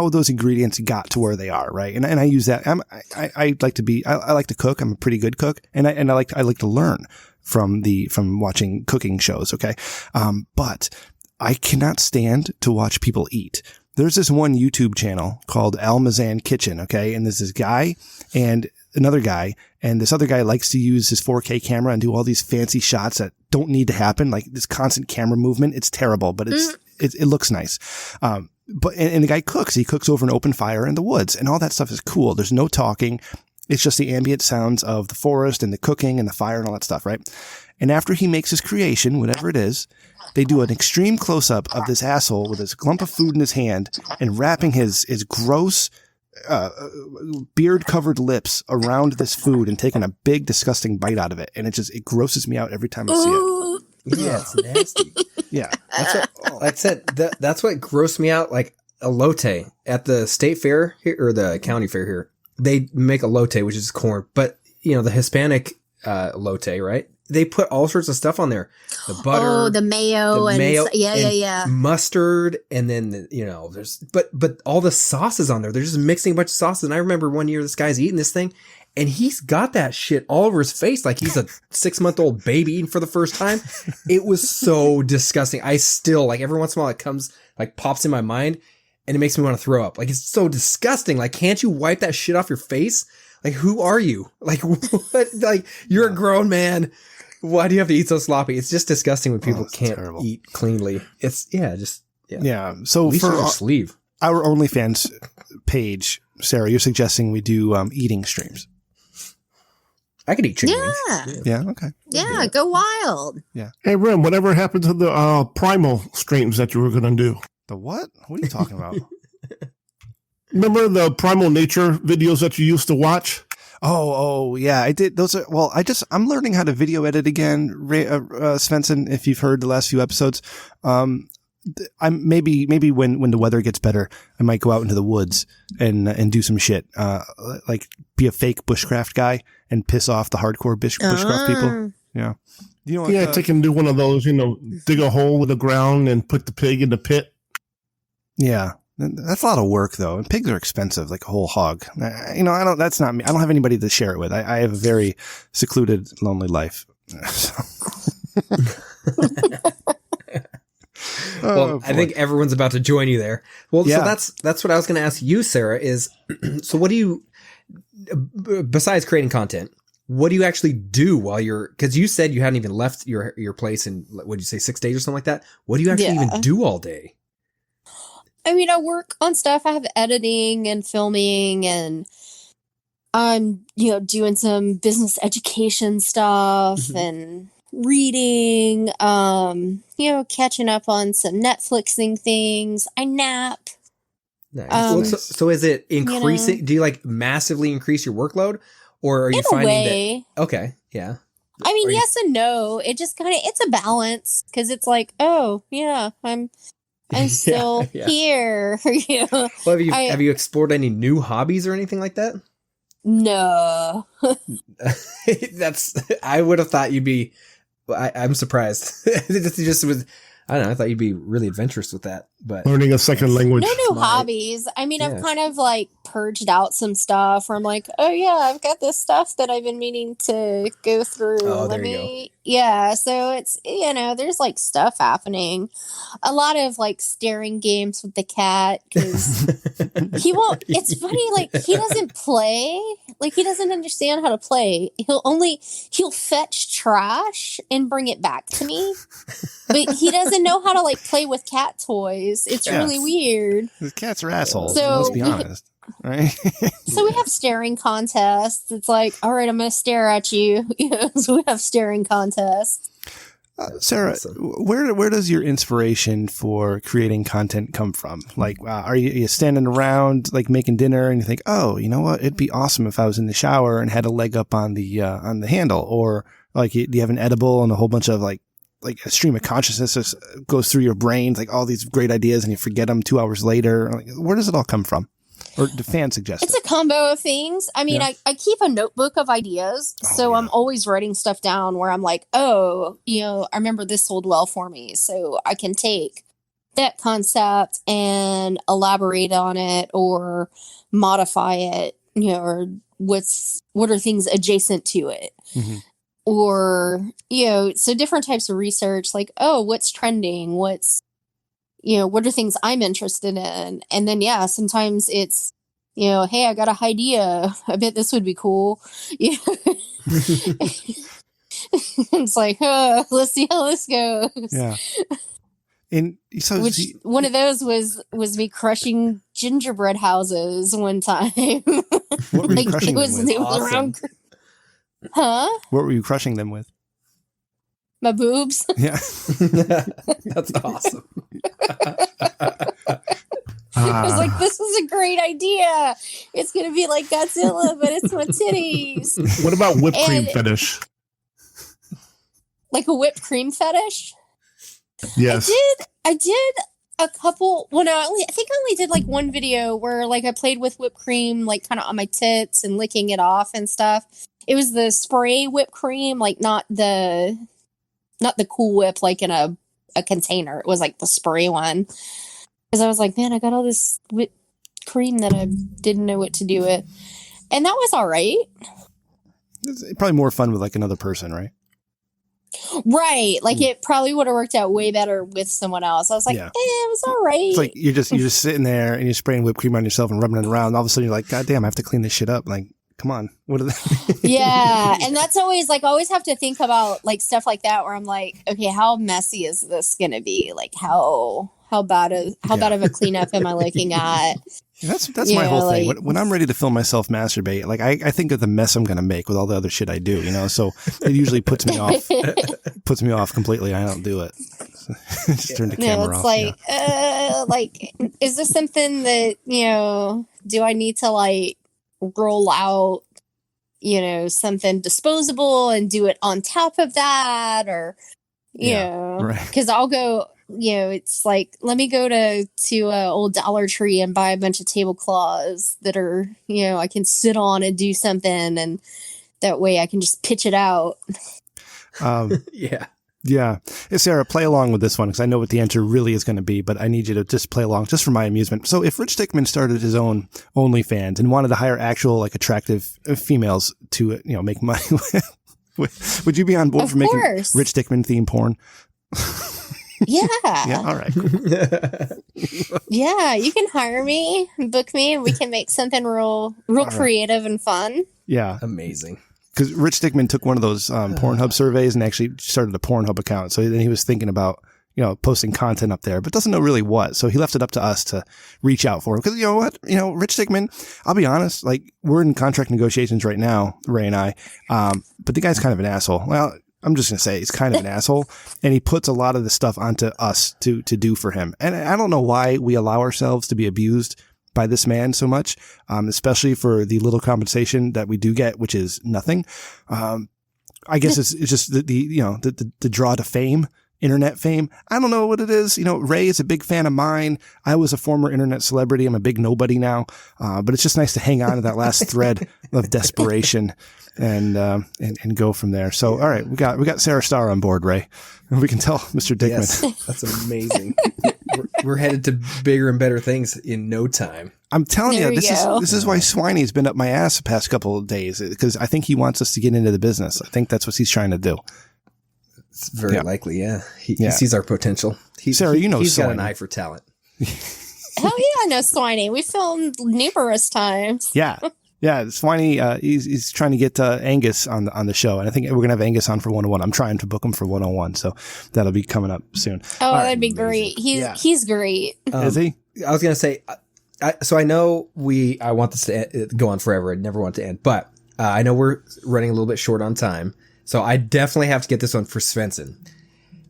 those ingredients got to where they are, right? And I use that. I like to cook. I'm a pretty good cook, and I like to learn from watching cooking shows. Okay, but I cannot stand to watch people eat. There's this one YouTube channel called Almazan Kitchen. Okay, and there's this guy and another guy, and this other guy likes to use his 4K camera and do all these fancy shots that don't need to happen, like this constant camera movement. It's terrible, but it looks nice. But the guy cooks. He cooks over an open fire in the woods, and all that stuff is cool. There's no talking. It's just the ambient sounds of the forest and the cooking and the fire and all that stuff, right? And after he makes his creation, whatever it is, they do an extreme close-up of this asshole with this clump of food in his hand and wrapping his gross beard-covered lips around this food and taking a big, disgusting bite out of it. And it grosses me out every time I see it. Yeah, it's nasty. Yeah. That's what, like I said, that's what grossed me out. Like elote at the state fair here, or the county fair here, they make elote, which is corn, but the Hispanic elote, right? They put all sorts of stuff on there. The butter, the mayo, yeah. Mustard, and then there's but all the sauces on there. They're just mixing a bunch of sauces. And I remember one year this guy's eating this thing, and he's got that shit all over his face like he's a 6-month-old baby eating for the first time. It was so disgusting. I still, like, every once in a while it comes, like, pops in my mind, and it makes me want to throw up. Like, it's so disgusting. Like, can't you wipe that shit off your face? Like, who are you? Like, what? Like, you're a grown man. Why do you have to eat so sloppy? It's just disgusting when people can't eat cleanly. It's yeah. So for just leave our OnlyFans page, Sarah, you're suggesting we do eating streams. I could eat chicken wings. Yeah. Okay. Yeah. Go wild. Yeah. Hey, Rem, whatever happened to the primal streams that you were going to do? The what? What are you talking about? Remember the primal nature videos that you used to watch? Oh, yeah, I did. Those are, well, I'm learning how to video edit again, Svenson, if you've heard the last few episodes. I'm maybe when the weather gets better, I might go out into the woods and do some shit, like be a fake bushcraft guy and piss off the hardcore bushcraft people. Yeah. Take and do one of those, dig a hole in the ground and put the pig in the pit. Yeah. That's a lot of work, though, and pigs are expensive, like a whole hog. That's not me. I don't have anybody to share it with. I have a very secluded, lonely life. Well, I think everyone's about to join you there. Well, yeah. So that's what I was going to ask you, Sarah, is, so what do you, besides creating content, what do you actually do while because you said you hadn't even left your place in, what did you say, 6 days or something like that? What do you actually even do all day? I mean, I work on stuff. I have editing and filming, and I'm, doing some business education stuff and reading, catching up on some Netflixing things. I nap. Nice. So is it increasing? Do you massively increase your workload, or are you finding that? Okay. Yeah. I mean, yes and no. It just it's a balance, because it's like, oh yeah, I'm I'm still here. You know? Well, have you explored any new hobbies or anything like that? No. I would have thought you'd be. I'm surprised. It just was. I don't know. I thought you'd be really adventurous with that, but Learning a second language. No new hobbies. I mean, I've kind of like purged out some stuff where I'm like, oh yeah, I've got this stuff that I've been meaning to go through. Oh, there you go. Yeah. So it's, there's like stuff happening. A lot of like staring games with the cat because he won't, it's funny. Like he doesn't play. Like he doesn't understand how to play. He'll fetch trash and bring it back to me. But he doesn't know how to like play with cat toys. It's really weird. The cats are assholes. So let's be honest, right? So we have staring contests. It's like, all right, I'm going to stare at you. So we have staring contests. Sarah, where does your inspiration for creating content come from? Like, are you standing around like making dinner and you think, oh, you know what? It'd be awesome if I was in the shower and had a leg up on the handle, or like, do you have an edible and a whole bunch of like a stream of consciousness just goes through your brain, like all these great ideas and you forget them 2 hours later? Like, where does it all come from? Or do fans suggest It's a combo of things. I mean, I keep a notebook of ideas. I'm always writing stuff down where I'm like, oh, I remember this sold well for me. So I can take that concept and elaborate on it or modify it, or what are things adjacent to it? Mm-hmm. Or, so different types of research, like, oh, what's trending? What are things I'm interested in? And then, sometimes it's, hey, I got an idea. I bet this would be cool. It's like, let's see how this goes. Yeah. And so one of those was me crushing gingerbread houses one time. What were you crushing them with? It was around. Huh? What were you crushing them with? My boobs. Yeah. That's awesome. I was like, this is a great idea. It's going to be like Godzilla, but it's my titties. What about whipped cream fetish? Like a whipped cream fetish? Yes. I did a couple. Well, no, I think I only did like one video where like I played with whipped cream, like kind of on my tits and licking it off and stuff. It was the spray whipped cream, like not the Cool Whip, like in a container. It was like the spray one. Because I was like, man, I got all this whipped cream that I didn't know what to do with. And that was all right. It's probably more fun with like another person, right? Right. Like it probably would have worked out way better with someone else. I was like, it was all right. It's like you're just sitting there and you're spraying whipped cream on yourself and rubbing it around. And all of a sudden you're like, God damn, I have to clean this shit up. Like, come on. What are they? Yeah. And that's always like, I always have to think about like stuff like that where I'm like, okay, how messy is this going to be? Like how bad of a cleanup am I looking at? That's my whole thing. When I'm ready to film myself masturbate, like I think of the mess I'm going to make with all the other shit I do, so it usually puts me off completely. I don't do it. Just turn the camera off. It's like, is this something that, do I need to like roll out, something disposable and do it on top of that, or, because I'll go, it's like, let me go to old Dollar Tree and buy a bunch of tablecloths that are, I can sit on and do something, and that way I can just pitch it out. Yeah. Hey, Sarah, play along with this one because I know what the answer really is going to be, but I need you to just play along just for my amusement. So if Rich Dickman started his own OnlyFans and wanted to hire actual like attractive females to, make money, would you be on board for making Rich Dickman themed porn? Yeah. Yeah. All right. Cool. Yeah. You can hire me, book me, and we can make something real creative and fun. Yeah. Amazing. Because Rich Dickman took one of those Pornhub surveys and actually started a Pornhub account. So then he was thinking about, posting content up there, but doesn't know really what. So he left it up to us to reach out for him. Because you know what? Rich Dickman, I'll be honest, like we're in contract negotiations right now, Ray and I. But the guy's kind of an asshole. Well, I'm just going to say he's kind of an asshole, and he puts a lot of the stuff onto us to do for him. And I don't know why we allow ourselves to be abused by this man so much, especially for the little compensation that we do get, which is nothing. I guess it's just the draw to fame internet fame. I don't know what it is. You know, Ray is a big fan of mine. I was a former internet celebrity. I'm a big nobody now. But it's just nice to hang on to that last thread of desperation and go from there. So, all right, we got Sara Star on board, Ray. And we can tell Mr. Dickman. Yes, that's amazing. we're headed to bigger and better things in no time. I'm telling There you, you this is why Swiney's been up my ass the past couple of days, because I think he wants us to get into the business. I think that's what he's trying to do. It's very likely, yeah. He sees our potential. Sarah, you know he's got an Swiney. eye for talent. Hell yeah, I know Swiney. We filmed numerous times. Yeah. Yeah, Swiney, he's trying to get Angus on the show, and I think we're going to have Angus on for 101. I'm trying to book him for 101, so that'll be coming up soon. Oh, All that'd be great. He's great. Is he? I was going to say, so I know I want this to go on forever. I never want it to end, but I know we're running a little bit short on time, so I definitely have to get this one for Svenson.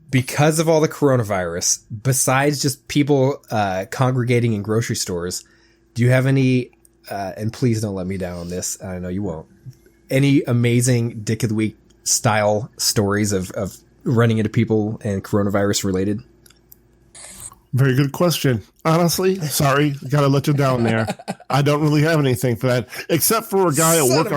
Because of all the coronavirus, besides just people congregating in grocery stores, do you have any... and please don't let me down on this. I know you won't. Any amazing Dick of the Week style stories of running into people and coronavirus related? Very good question. Honestly, sorry, got to let you down there. I don't really have anything for that, except for a guy at work.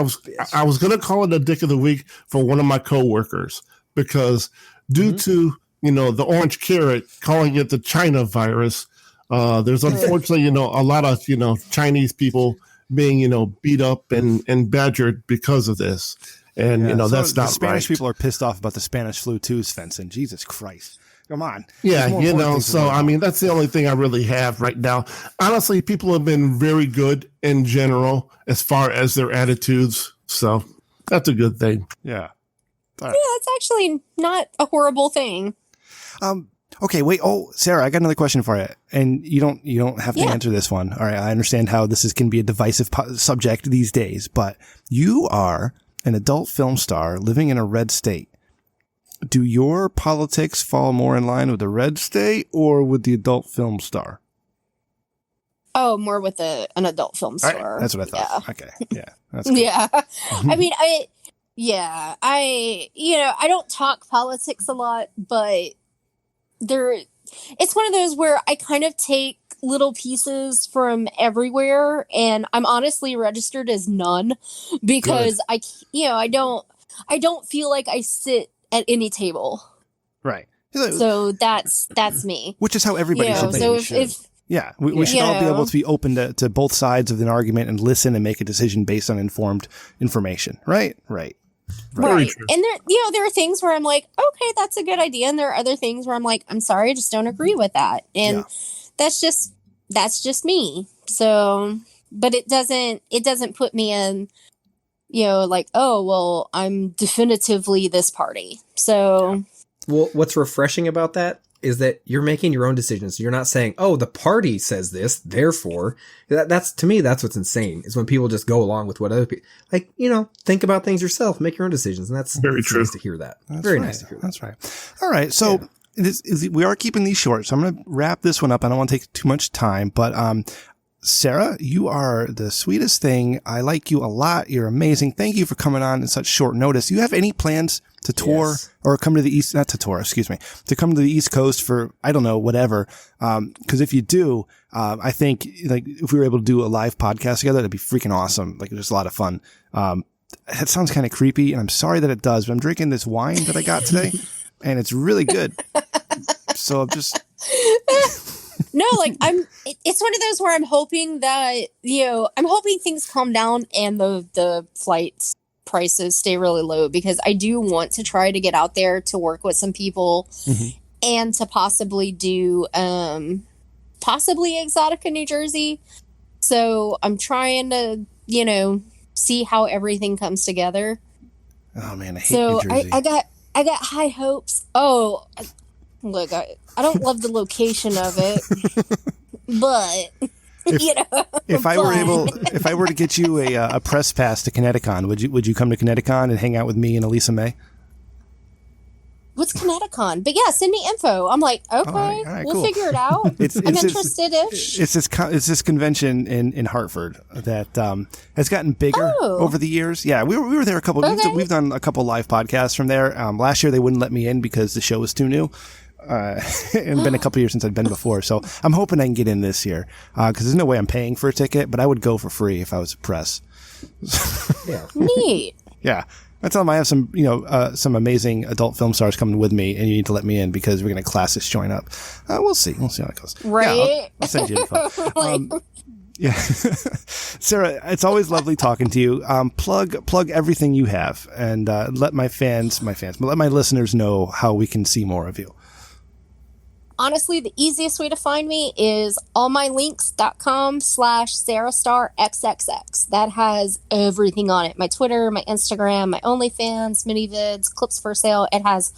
I was going to call it a Dick of the Week for one of my coworkers because due to the orange carrot, calling it the China virus. There's unfortunately, a lot of, Chinese people being, beat up and badgered because of this. And, that's not the Spanish right. people are pissed off about the Spanish flu too, Svenson. Jesus Christ. Come on. Yeah, so, I mean, that's the only thing I really have right now. Honestly, people have been very good in general as far as their attitudes. So that's a good thing. Yeah. Yeah, that's actually not a horrible thing. Okay, wait. Oh, Sarah, I got another question for you, and you don't have to answer this one. All right, I understand how this can be a divisive subject these days, but you are an adult film star living in a red state. Do your politics fall more in line with the red state or with the adult film star? Oh, more with an adult film star. Right, that's what I thought. Yeah. Okay, yeah, that's cool. Yeah. I mean, I don't talk politics a lot, but it's one of those where I kind of take little pieces from everywhere, and I'm honestly registered as none because Good. I don't feel like I sit at any table. Right. So that's me. Which is how everybody should be. So if we should all be able to be open to both sides of an argument and listen and make a decision based on informed information. Right. Right. And there are things where I'm like, okay, that's a good idea. And there are other things where I'm like, I'm sorry, I just don't agree with that. And that's just me. So, but it doesn't put me in, like, oh, well, I'm definitively this party. So. Well, what's refreshing about that is that you're making your own decisions. You're not saying, oh, the party says this, therefore. That's to me, that's what's insane, is when people just go along with what other people, like, think about things yourself, make your own decisions. And that's very true. Nice to hear that. That's very right. nice to hear that. That's right. All right. So we are keeping these short. So I'm going to wrap this one up. I don't want to take too much time, but, Sarah, you are the sweetest thing. I like you a lot. You're amazing. Thank you for coming on in such short notice. Do you have any plans to tour or come to the East, not to tour, excuse me, to come to the East Coast for, I don't know, whatever. Cause if you do, I think like if we were able to do a live podcast together, that'd be freaking awesome. Like it was a lot of fun. That sounds kind of creepy and I'm sorry that it does, but I'm drinking this wine that I got today and it's really good. So I'm just, no, like it's one of those where I'm hoping that, I'm hoping things calm down and the flights prices stay really low because I do want to try to get out there to work with some people and to possibly do possibly Exotica, New Jersey. So I'm trying to, see how everything comes together. Oh man, I hate New Jersey. I got high hopes. Oh, look, I don't love the location of it, but if I were to get you a press pass to Connecticut, would you come to Connecticut and hang out with me and Elisa May? What's Connecticut? But yeah, send me info. I'm like, okay, all right, we'll cool. figure it out. I'm interested-ish. It's this convention in Hartford that has gotten bigger over the years. Yeah, we were there a couple. Okay. We've done a couple live podcasts from there. Last year they wouldn't let me in because the show was too new. and been a couple years since I've been before. So I'm hoping I can get in this year because there's no way I'm paying for a ticket, but I would go for free if I was a press. Yeah. Neat. Yeah. I tell them I have some, some amazing adult film stars coming with me, and you need to let me in because we're going to class this joint up. We'll see. We'll see how it goes. Right? Yeah, I'll send you info. Yeah. Sarah, it's always lovely talking to you. Plug everything you have and let my listeners know how we can see more of you. Honestly, the easiest way to find me is allmylinks.com/Sara Star XXX. That has everything on it. My Twitter, my Instagram, my OnlyFans, mini vids, clips for sale. It has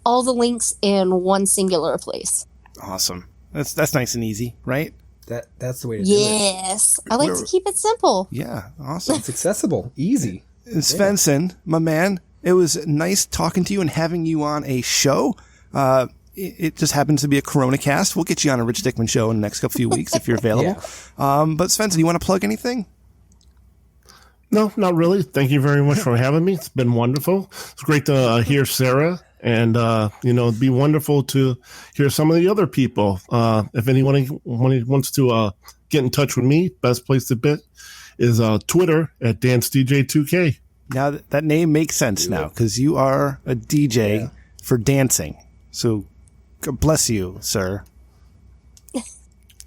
all the links in one singular place. Awesome. That's nice and easy, right? That's the way to do it. Yes. I like to keep it simple. Yeah. Awesome. It's accessible, easy. And Svenson, my man, it was nice talking to you and having you on a show. It just happens to be a CoronaCast. We'll get you on a Rich Dickman show in the next few weeks if you're available. Yeah. But Svenson, you want to plug anything? No, not really. Thank you very much for having me. It's been wonderful. It's great to hear Sarah, and it'd be wonderful to hear some of the other people. If anyone wants to get in touch with me, best place to bit is Twitter at DanceDJ2K. Now that name makes sense now because you are a DJ for dancing. So God bless you, sir.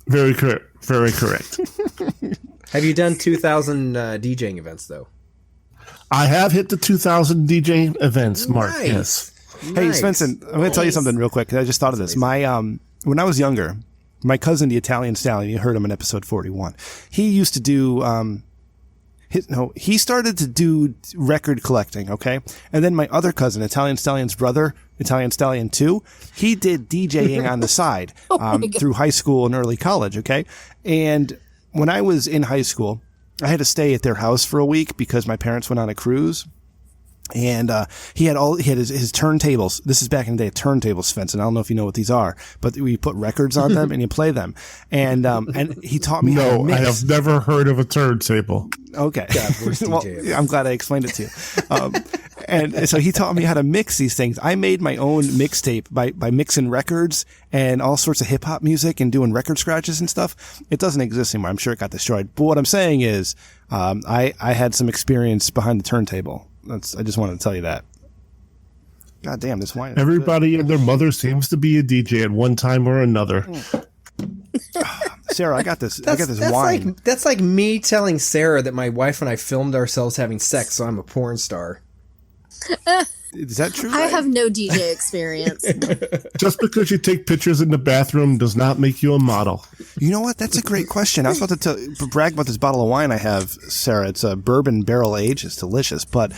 Very correct. Very correct. Have you done 2,000 DJing events, though? I have hit the 2,000 DJ events mark. Nice. Yes. Hey, Svenson, I'm going to tell you something real quick. I just thought of this. My when I was younger, my cousin, the Italian Stallion, you heard him in episode 41. He used to do he started to do record collecting, okay? And then my other cousin, Italian Stallion's brother, Italian Stallion 2, he did DJing on the side through high school and early college, okay? And when I was in high school, I had to stay at their house for a week because my parents went on a cruise. And he had his turntables. This is back in the day, turntables, Svenson. I don't know if you know what these are, but we put records on them and you play them. And he taught me how to mix. I have never heard of a turntable. Okay. Well, I'm glad I explained it to you. And so he taught me how to mix these things. I made my own mixtape by mixing records and all sorts of hip hop music and doing record scratches and stuff. It doesn't exist anymore. I'm sure it got destroyed. But what I'm saying is, I had some experience behind the turntable. I just wanted to tell you that. God damn, this wine. Everybody and their mother seems to be a DJ at one time or another. Sarah, I got this wine. That's like me telling Sarah that my wife and I filmed ourselves having sex, so I'm a porn star. Is that true? I have no DJ experience. Just because you take pictures in the bathroom does not make you a model. You know what? That's a great question. I was about to brag about this bottle of wine I have, Sarah. It's a bourbon barrel aged. It's delicious. But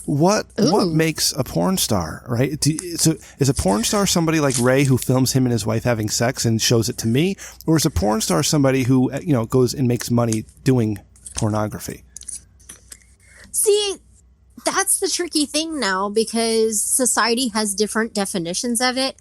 what makes a porn star, right? So is a porn star somebody like Ray who films him and his wife having sex and shows it to me? Or is a porn star somebody who, goes and makes money doing pornography? See, that's the tricky thing now because society has different definitions of it.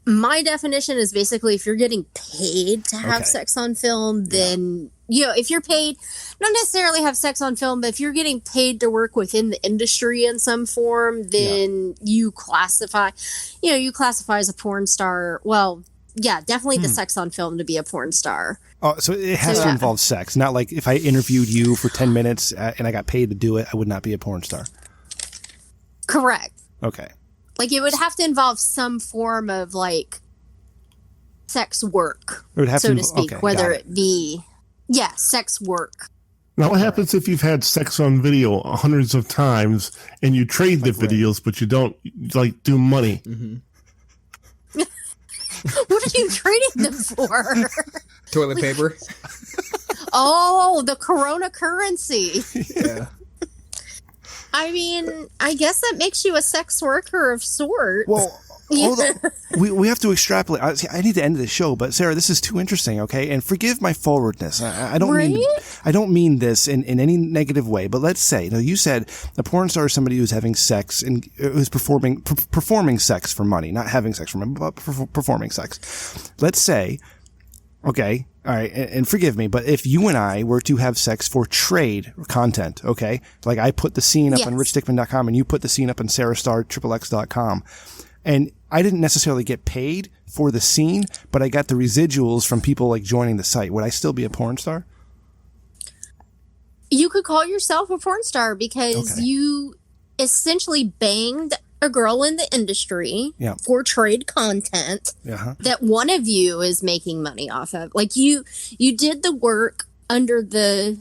My definition is basically if you're getting paid to have sex on film, then, if you're paid, not necessarily have sex on film, but if you're getting paid to work within the industry in some form, then you classify as a porn star. Well, yeah, definitely the sex on film to be a porn star. Oh, so it has to involve sex. Not like if I interviewed you for 10 minutes and I got paid to do it, I would not be a porn star. Correct. Okay. Like it would have to involve some form of like sex work, it would have so to speak, whether it be, sex work. Now, what happens if you've had sex on video hundreds of times and you trade the videos, but you don't do money? Mm-hmm. What are you trading them for? Toilet paper. Oh, the Corona currency. Yeah. I mean, I guess that makes you a sex worker of sorts. Well, hold on. We have to extrapolate. I need to end the show, but Sarah, this is too interesting, okay? And forgive my forwardness. I don't mean this in any negative way, but let's say, you said a porn star is somebody who's having sex and who's performing sex for money, not having sex for money, but performing sex. Let's say, okay, all right, and forgive me, but if you and I were to have sex for trade content, okay, like I put the scene up on richdickman.com and you put the scene up on sarastar.xxx.com, And I didn't necessarily get paid for the scene, but I got the residuals from people like joining the site. Would I still be a porn star? You could call yourself a porn star because Okay. you essentially banged a girl in the industry for trade content that one of you is making money off of. Like you did the work under the.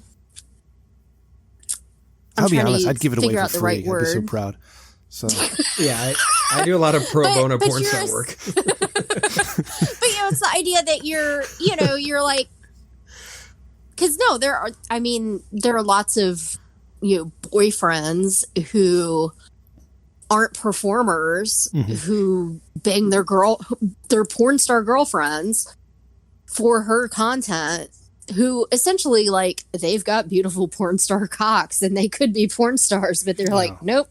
I'll be honest, I'd give it away for free. I'd be so proud. So yeah, I do a lot of pro bono porn star work. But it's the idea that you're like, because there are lots of boyfriends who aren't performers who bang their porn star girlfriends for her content, who essentially like they've got beautiful porn star cocks and they could be porn stars, but they're like, nope,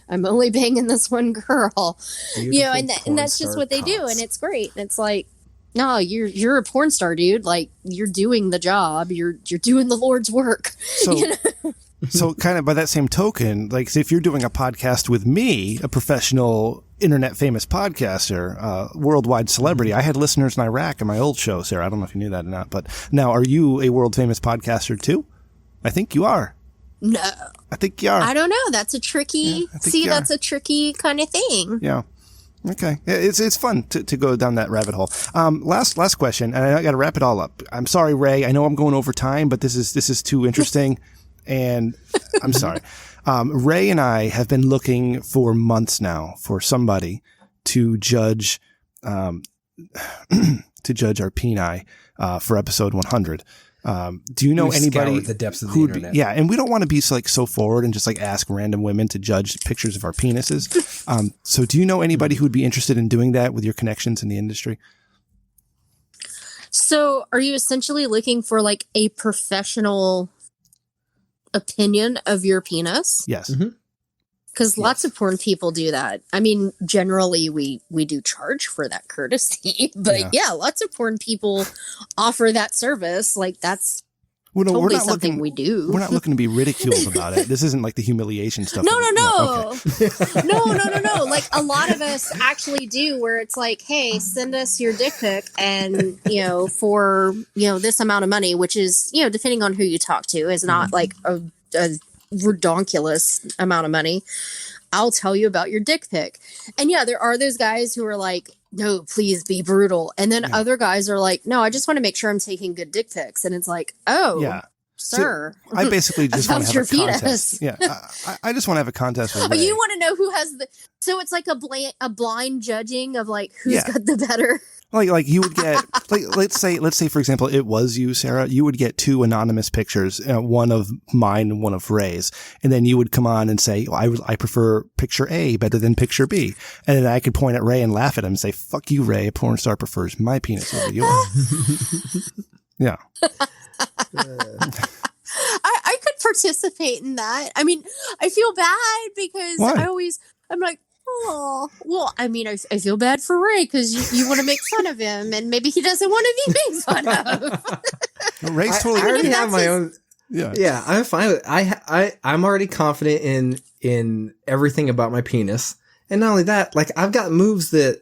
I'm only banging this one girl. And that's just what they do, and it's great. And it's like, no, you're a porn star, dude. Like you're doing the job, you're doing the Lord's work. So, so kind of by that same token, like if you're doing a podcast with me, a professional internet famous podcaster, worldwide celebrity, I had listeners in Iraq in my old show, Sarah. I don't know if you knew that or not, but now are you a world famous podcaster too? I think you are. No. I think you are. I don't know. That's a tricky, that's a tricky kind of thing. Yeah. Okay. It's fun to go down that rabbit hole. Last question, and I got to wrap it all up. I'm sorry, Ray. I know I'm going over time, but this is too interesting. And I'm sorry. Ray and I have been looking for months now for somebody to judge, our peni, for episode 100. Do you know anybody the depths of the internet? Yeah. And we don't want to be so forward and just like ask random women to judge pictures of our penises. So do you know anybody who would be interested in doing that with your connections in the industry? So are you essentially looking for like a professional opinion of your penis? Yes. Because lots of porn people do that. I mean, generally we do charge for that courtesy, but yeah, lots of porn people offer that service. Like that's totally something we do. We're not looking to be ridiculed about it. This isn't like the humiliation stuff. No. Okay. No. Like a lot of us actually do, where it's like, hey, send us your dick pic, and for this amount of money, which is depending on who you talk to, is not like a redonkulous amount of money. I'll tell you about your dick pic. And yeah, there are those guys who are like, no, please be brutal. And then other guys are like, no, I just want to make sure I'm taking good dick pics. And it's like, oh, sir. So I basically just want to have a penis. contest. Yeah. I just want to let's with Ray. You want to know who has so it's like a blind judging of like who's got the better. Like you would get let's say for example it was you, Sarah. You would get two anonymous pictures, one of mine and one of Ray's, and then you would come on and say, I prefer picture A better than picture B, and then I could point at Ray and laugh at him and say, fuck you, Ray. A porn star prefers my penis over yours. Yeah. I could participate in that. I mean, I feel bad because I'm like, oh, well, I mean, I feel bad for Ray because you want to make fun of him, and maybe he doesn't want to be made fun of. Ray's totally. I already have my own. Yeah, I'm fine with it. I'm already confident in everything about my penis, and not only that, like I've got moves that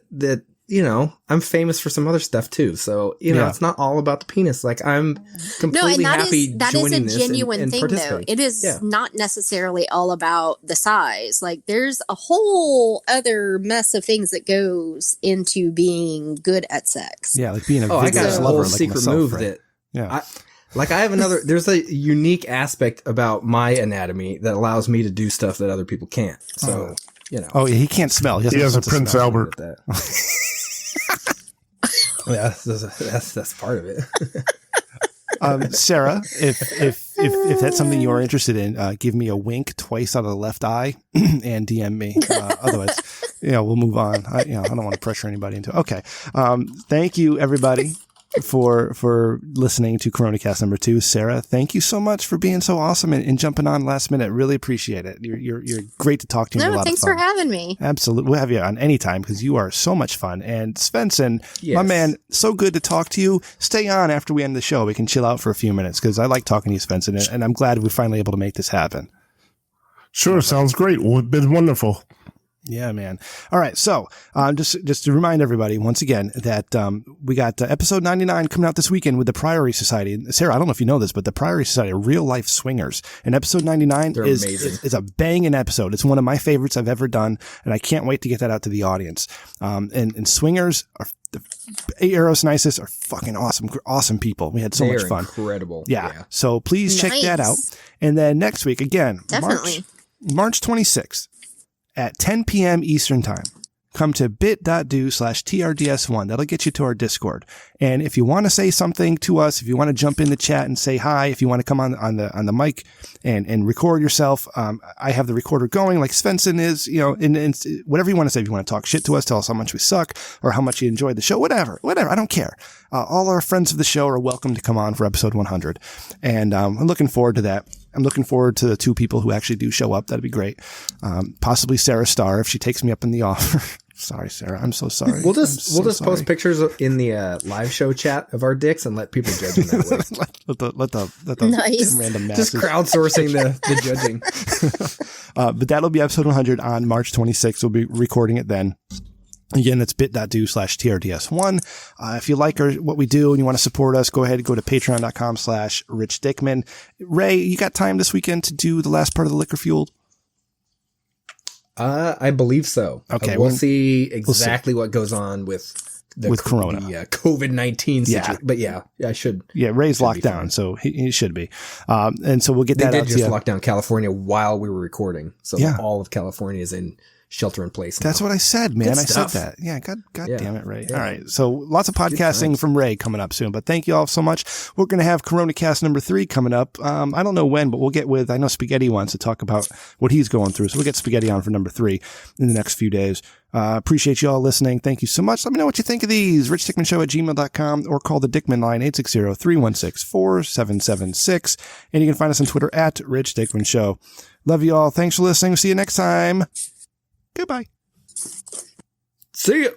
I'm famous for some other stuff too. So it's not all about the penis. Like I'm completely happy joining this. That is a genuine thing, though. It is not necessarily all about the size. Like there's a whole other mess of things that goes into being good at sex. Yeah, like being a I got a lover, whole like secret myself, move right? that I have another. There's a unique aspect about my anatomy that allows me to do stuff that other people can't. So Oh yeah, he can't smell. He has a Prince Albert. Yeah, that's part of it. Sarah, if that's something you're interested in, give me a wink twice out of the left eye and DM me. Otherwise, we'll move on. I don't want to pressure anybody into it. Okay. Thank you, everybody, for listening to CoronaCast number 2. Sarah, thank you so much for being so awesome and jumping on last minute. Really appreciate it. You're great to talk to. No, thanks for having me. Absolutely. We'll have you on anytime because you are so much fun. And Svenson, my man, so good to talk to you. Stay on after we end the show. We can chill out for a few minutes because I like talking to you, Svenson, and I'm glad we're finally able to make this happen. Sure. Sounds great. Well, it's been wonderful. Yeah, man. All right. So, just to remind everybody once again that, we got episode 99 coming out this weekend with the Priory Society. And Sarah, I don't know if you know this, but the Priory Society are real life swingers, and episode 99 is a banging episode. It's one of my favorites I've ever done, and I can't wait to get that out to the audience. And swingers are, the Eros Nisus are fucking awesome people. We had so much fun. Incredible. Yeah. So please check that out. And then next week, again, Definitely. March 26th. At 10 p.m. Eastern time, come to bit.do/TRDS1. That'll get you to our Discord. And if you want to say something to us, if you want to jump in the chat and say hi, if you want to come on the mic and record yourself, I have the recorder going like Svenson is, and whatever you want to say. If you want to talk shit to us, tell us how much we suck or how much you enjoyed the show, whatever. I don't care. All our friends of the show are welcome to come on for episode 100. And I'm looking forward to that. I'm looking forward to the 2 people who actually do show up. That'd be great. Possibly Sara Star if she takes me up in the offer. Sorry, Sarah. I'm so sorry. We'll just post pictures in the live show chat of our dicks and let people judge them that way. let the Nice. random masses. Just crowdsourcing the judging. But that'll be episode 100 on March 26th. We'll be recording it then. Again, that's bit.do/TRDS1. If you like what we do and you want to support us, go ahead and go to patreon.com/RichDickman. Ray, you got time this weekend to do the last part of the Liquor Fueled? I believe so. Okay. We'll see exactly what goes on with Corona. The COVID-19 situation. But yeah, I should. Yeah, Ray's locked down, so he should be. And so we'll get that out to you. They did just lock down California while we were recording. So all of California is in shelter in place now. That's what I said, man. I said that. Yeah, God damn it, Ray. Yeah. All right. So lots of podcasting from Ray coming up soon, but thank you all so much. We're going to have CoronaCast number 3 coming up. I don't know when, but we'll get with, I know Spaghetti wants to talk about what he's going through. So we'll get Spaghetti on for number 3 in the next few days. Appreciate you all listening. Thank you so much. Let me know what you think of these. RichDickmanShow@gmail.com or call the Dickman line 860-316-4776. And you can find us on Twitter at Rich Dickman Show. Love you all. Thanks for listening. See you next time. Goodbye. See ya.